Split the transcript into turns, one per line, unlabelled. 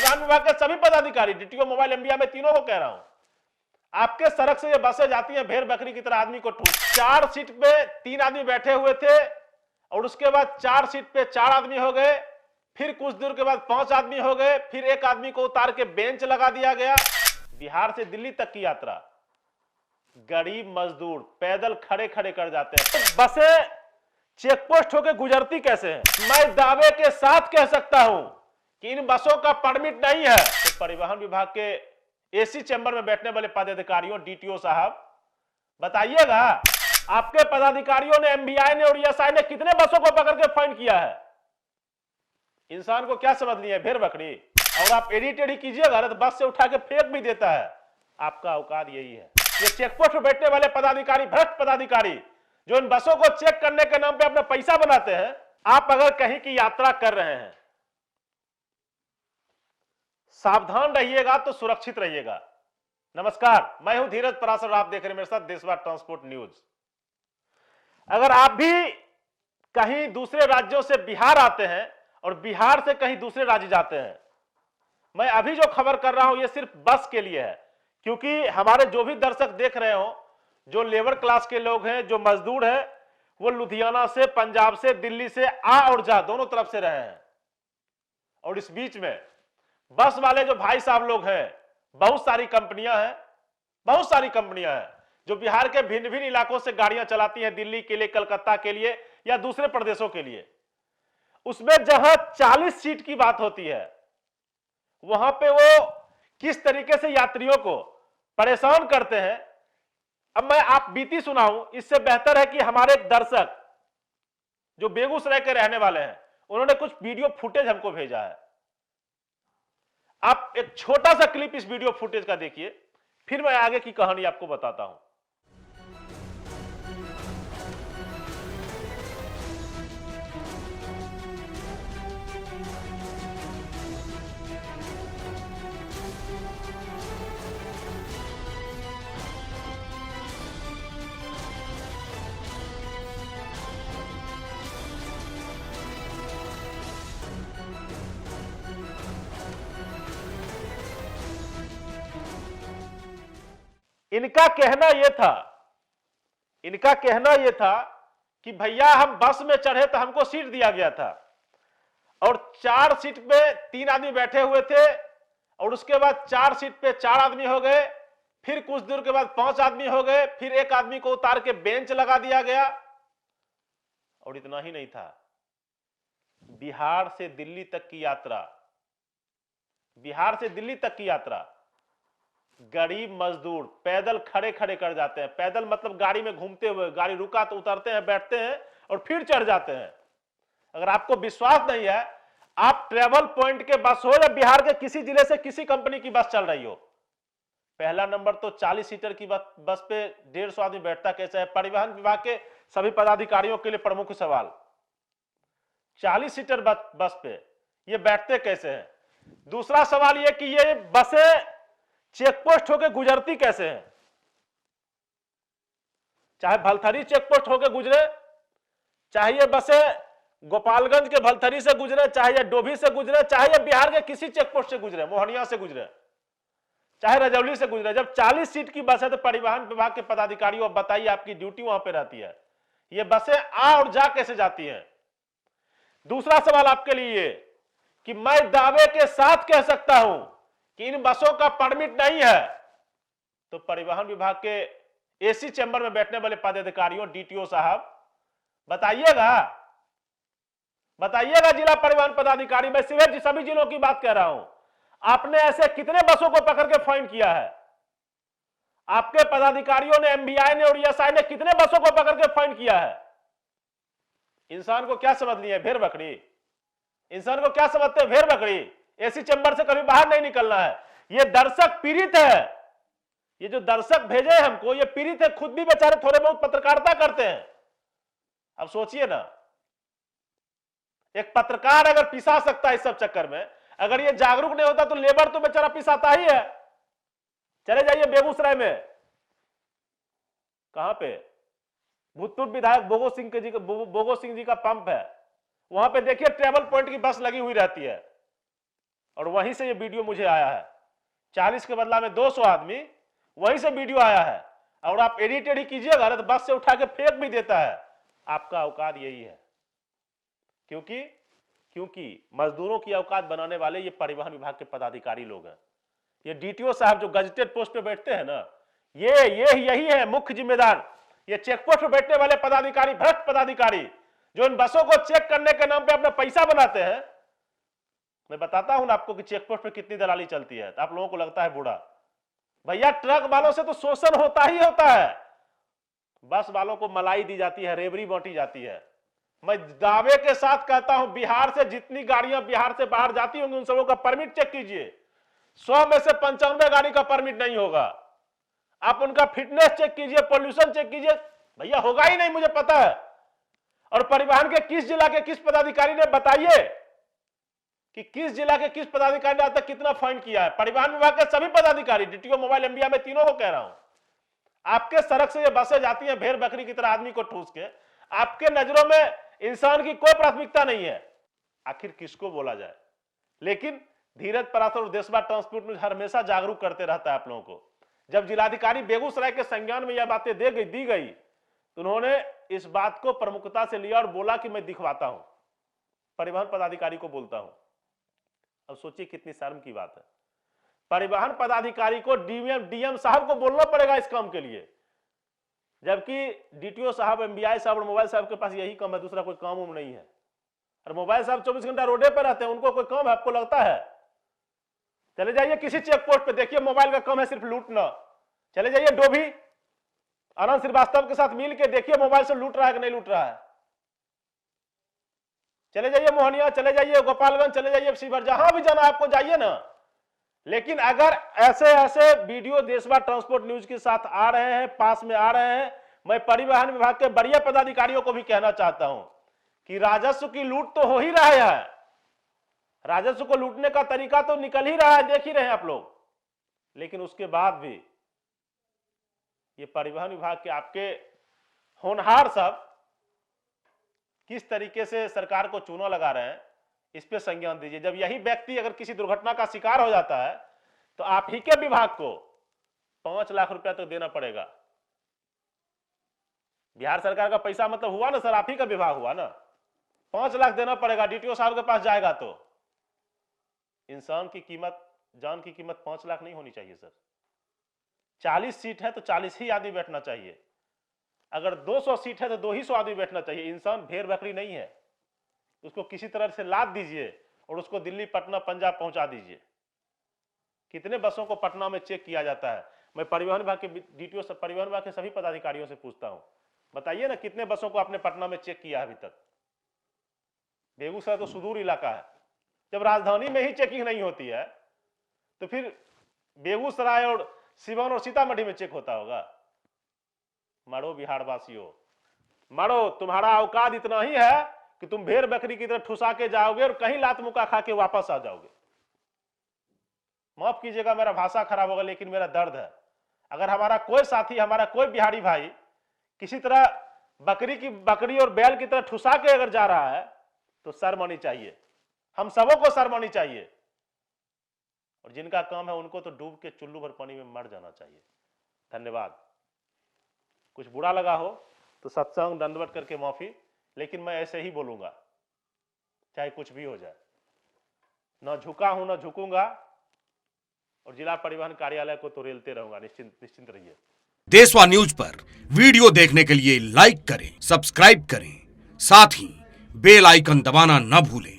परिवहन विभाग के सभी पदाधिकारी, डीटीओ, मोबाइल, एमबीआई, में तीनों को कह रहा हूं, आपके सड़क से ये बसें जाती हैं भेड़ बकरी की तरह आदमी को ठूस। 4 सीट पे 3 आदमी बैठे हुए थे और उसके बाद 4 सीट पे 4 आदमी हो गए, फिर कुछ दूर के बाद 5 आदमी हो गए, फिर एक आदमी को उतार के बेंच लगा दिया गया। बिहार से दिल्ली तक की यात्रा गरीब मजदूर पैदल खड़े खड़े कर जाते हैं। बसें चेकपोस्ट होकर गुजरती कैसे हैं? मैं दावे के साथ कह सकता हूं कि इन बसों का परमिट नहीं है। तो परिवहन विभाग के एसी चैंबर में बैठने वाले पदाधिकारियों, डीटीओ साहब, बताइएगा आपके पदाधिकारियों ने, एमबीआई ने और ईएसआई ने कितने बसों को पकड़ के फाइन किया है? इंसान को क्या समझ लिया है, भेड़ बकरी? और आप एडिट एडिट कीजिएगा तो बस से उठा के फेंक भी देता है। आपका औकात यही है। ये चेकपोस्ट पर बैठने वाले पदाधिकारी, भ्रष्ट पदाधिकारी, जो इन बसों को चेक करने के नाम पे अपना पैसा बनाते हैं। आप अगर कहीं की यात्रा कर रहे हैं, सावधान रहिएगा तो सुरक्षित रहिएगा। नमस्कार, मैं हूं धीरज पराशर, आप देख रहे हैं मेरे साथ देशवार ट्रांसपोर्ट न्यूज। अगर आप भी कहीं दूसरे राज्यों से बिहार आते हैं और बिहार से कहीं दूसरे राज्य जाते हैं, मैं अभी जो खबर कर रहा हूं ये सिर्फ बस के लिए है, क्योंकि हमारे जो भी दर्शक देख रहे हो, जो लेबर क्लास के लोग हैं, जो मजदूर हैं, वो लुधियाना से, पंजाब से, दिल्ली से आ और जा दोनों तरफ से रहे हैं। और इस बीच में बस वाले जो भाई साहब लोग हैं, बहुत सारी कंपनियां हैं जो बिहार के भिन्न भिन्न इलाकों से गाड़ियां चलाती हैं, दिल्ली के लिए, कलकत्ता के लिए या दूसरे प्रदेशों के लिए। उसमें जहां 40 सीट की बात होती है, वहां पे वो किस तरीके से यात्रियों को परेशान करते हैं, अब मैं आप बीती सुनाऊं। इससे बेहतर है कि हमारे दर्शक जो बेगूसराय के रहने वाले हैं, उन्होंने कुछ वीडियो फुटेज हमको भेजा है। आप एक छोटा सा क्लिप इस वीडियो फुटेज का देखिए, फिर मैं आगे की कहानी आपको बताता हूं। इनका कहना यह था कि भैया हम बस में चढ़े तो हमको सीट दिया गया था और 4 सीट पे 3 आदमी बैठे हुए थे और उसके बाद 4 सीट पे 4 आदमी हो गए, फिर कुछ दूर के बाद 5 आदमी हो गए, फिर एक आदमी को उतार के बेंच लगा दिया गया। और इतना ही नहीं था, बिहार से दिल्ली तक की यात्रा गरीब मजदूर पैदल खड़े खड़े कर जाते हैं। पैदल मतलब गाड़ी में घूमते हुए, गाड़ी रुका तो उतरते हैं, बैठते हैं और फिर चढ़ जाते हैं। अगर आपको विश्वास नहीं है, आप ट्रेवल पॉइंट के बस हो या बिहार के किसी जिले से किसी कंपनी की बस चल रही हो, पहला नंबर तो 40 सीटर की बस पे 150 आदमी बैठता कैसे है? परिवहन विभाग के सभी पदाधिकारियों के लिए प्रमुख सवाल, 40 सीटर बस पे ये बैठते कैसे हैं? दूसरा सवाल यह कि ये बसें चेकपोस्ट होकर गुजरती कैसे हैं? चाहे भलथरी चेकपोस्ट होकर गुजरे, चाहे ये बसें गोपालगंज के भलथरी से गुजरे, चाहे ये डोभी से गुजरे, चाहे ये बिहार के किसी चेकपोस्ट से गुजरे, मोहनिया से गुजरे, चाहे रजौली से गुजरे। जब 40 सीट की बस है तो परिवहन विभाग के पदाधिकारियों, बताइए आपकी ड्यूटी वहां पे रहती है, ये बसें आ और जा कैसे जाती हैं? दूसरा सवाल आपके लिए कि मैं दावे के साथ कह सकता हूं कि इन बसों का परमिट नहीं है। तो परिवहन विभाग के एसी चैंबर में बैठने वाले पदाधिकारियों, डीटीओ साहब, बताइएगा जिला परिवहन पदाधिकारी, मैं सिर्फ सभी जिलों की बात कह रहा हूं, आपने ऐसे कितने बसों को पकड़ के फाइन किया है? आपके पदाधिकारियों ने, एमबीआई ने और ईएसआई ने कितने बसों को पकड़ के फाइन किया है? इंसान को क्या समझ लिया है, भेड़ बकरी? इंसान को क्या समझते हैं, भेड़ बकरी? एसी चैंबर से कभी बाहर नहीं निकलना है। ये दर्शक पीड़ित है, ये जो दर्शक भेजे हमको, ये पीड़ित है, खुद भी बेचारे थोड़े बहुत पत्रकारिता करते हैं। अब सोचिए ना, एक पत्रकार अगर पिसा सकता है इस सब चक्कर में, अगर ये जागरूक नहीं होता तो लेबर तो बेचारा पिसाता ही है। चले जाइए बेगूसराय में, कहां पे भूतपूर्व विधायक बोगो सिंह जी का पंप है, वहां पे देखिए ट्रेवल पॉइंट की बस लगी हुई रहती है और वहीं से ये वीडियो मुझे आया है। 40 के बदला में 200 आदमी, वहीं से वीडियो आया है। और आप एडिट ही कीजिएगा तो बस से उठा के फेंक भी देता है। आपका औकात यही है, क्योंकि मजदूरों की औकात बनाने वाले ये परिवहन विभाग के पदाधिकारी लोग हैं। ये डीटीओ साहब जो गजेटेड पोस्ट पे बैठते हैं ना, ये यही है मुख्य जिम्मेदार। ये चेक पोस्ट पे बैठने वाले पदाधिकारी, भ्रष्ट पदाधिकारी, जो इन बसों को चेक करने के नाम पे अपना पैसा बनाते हैं। मैं बताता हूं आपको कि चेक पोस्ट पे कितनी दलाली चलती है, तो आप लोगों को लगता है बूढ़ा। भैया ट्रक वालों से तो शोषण होता ही होता है। बस वालों को मलाई दी जाती है, रेवड़ी बांटी जाती है। मैं दावे के साथ कहता हूं, बिहार से जितनी गाड़ियां बिहार से बाहर जाती होंगी उन सबों का परमिट चेक कीजिए। 100 में से 95 गाड़ी का परमिट नहीं होगा। आप उनका फिटनेस चेक कीजिए, पोल्यूशन चेक कीजिए, भैया होगा ही नहीं, मुझे पता है। और परिवहन के किस जिला के किस पदाधिकारी ने, बताइए कि किस जिला के किस पदाधिकारी ने आज तक कितना फाइन किया है। परिवहन विभाग के सभी पदाधिकारी, डीटीओ, मोबाइल, एमबीआई में तीनों को कह रहा हूं। आपके सड़क से ये बसें जाती हैं भेड़ बकरी की तरह आदमी को ठूस के, आपके नजरों में इंसान की कोई प्राथमिकता नहीं है। आखिर किसको बोला जाए? लेकिन धीरज पराशर और देशवा ट्रांसपोर्ट न्यूज हमेशा जागरूक करते रहता है आप लोगों को। जब जिलाधिकारी बेगूसराय के संज्ञान में यह बातें दी गई तो उन्होंने इस बात को प्रमुखता से लिया और बोला कि मैं दिखवाता हूं, परिवहन पदाधिकारी को बोलता हूं। अब सोचिए कितनी शर्म की बात है। परिवहन पदाधिकारी को डीएम साहब को बोलना पड़ेगा इस काम के लिए, जबकि डीटीओ साहब, एमबीआई साहब और मोबाइल साहब के पास यही काम है, दूसरा कोई काम नहीं है। और मोबाइल साहब 24 घंटा रोडे पर रहते हैं, उनको कोई काम है आपको लगता है? चले जाइए किसी चेक पोस्ट पे, देखिए मोबाइल का काम है सिर्फ लूटना। चले जाइए डोभी, आनंद श्रीवास्तव के साथ मिल के देखिए मोबाइल से लूट रहा है कि नहीं लूट रहा है। चले जाइए मोहनिया, चले जाइए गोपालगंज, चले जाइए शिवहर, जहां भी जाना आपको जाइए ना। लेकिन अगर ऐसे वीडियो देशवा ट्रांसपोर्ट न्यूज के साथ आ रहे हैं, पास में आ रहे हैं, मैं परिवहन विभाग के बढ़िया पदाधिकारियों को भी कहना चाहता हूं कि राजस्व की लूट तो हो ही रहा है। राजस्व को लूटने का तरीका तो निकल ही रहा है, देख ही रहे हैं आप लोग। लेकिन उसके बाद भी ये परिवहन विभाग के आपके होनहार सब किस तरीके से सरकार को चूना लगा रहे हैं, इस पे संज्ञान दीजिए। जब यही व्यक्ति अगर किसी दुर्घटना का शिकार हो जाता है तो आप ही के विभाग को 5 लाख रुपया तो देना पड़ेगा। बिहार सरकार का पैसा मतलब हुआ ना सर, आप ही का विभाग हुआ ना, 5 लाख देना पड़ेगा। डीटीओ साहब के पास जाएगा तो इंसान की कीमत, जान की कीमत 5 लाख नहीं होनी चाहिए सर। 40 सीट है तो 40 ही आदमी बैठना चाहिए। अगर 200 सीट है तो 200 आदमी बैठना चाहिए। इंसान भेड़ बकरी नहीं है, उसको किसी तरह से लाद दीजिए और उसको दिल्ली, पटना, पंजाब पहुंचा दीजिए। कितने बसों को पटना में चेक किया जाता है? मैं परिवहन विभाग के डीटीओ, परिवहन विभाग के सभी पदाधिकारियों से पूछता हूं, बताइए ना कितने बसों को आपने पटना में चेक किया है अभी तक? बेगूसराय तो सुदूर इलाका है, जब राजधानी में ही चेकिंग नहीं होती है तो फिर बेगूसराय और सिवान और सीतामढ़ी में चेक होता होगा। मारो बिहार वासियों, मारो, तुम्हारा औकात इतना ही है कि तुम भेड़ बकरी की तरह ठुसा के जाओगे और कहीं लात मुका खा के वापस आ जाओगे। माफ कीजिएगा मेरा भाषा खराब होगा, लेकिन मेरा दर्द है। अगर हमारा कोई साथी, हमारा कोई बिहारी भाई किसी तरह बकरी और बैल की तरह ठुसा के अगर जा रहा है तो शर्म आनी चाहिए, हम सबों को शर्म आनी चाहिए। और जिनका काम है उनको तो डूब के चुल्लू भर पानी में मर जाना चाहिए। धन्यवाद। कुछ बुरा लगा हो तो सत्संग दंडवत करके माफी, लेकिन मैं ऐसे ही बोलूंगा चाहे कुछ भी हो जाए। न झुका हूं न झुकूंगा, और जिला परिवहन कार्यालय को तो रेलते रहूंगा। निश्चिंत रहिए।
देशवा न्यूज पर वीडियो देखने के लिए लाइक करें, सब्सक्राइब करें, साथ ही बेल आइकन दबाना न भूलें।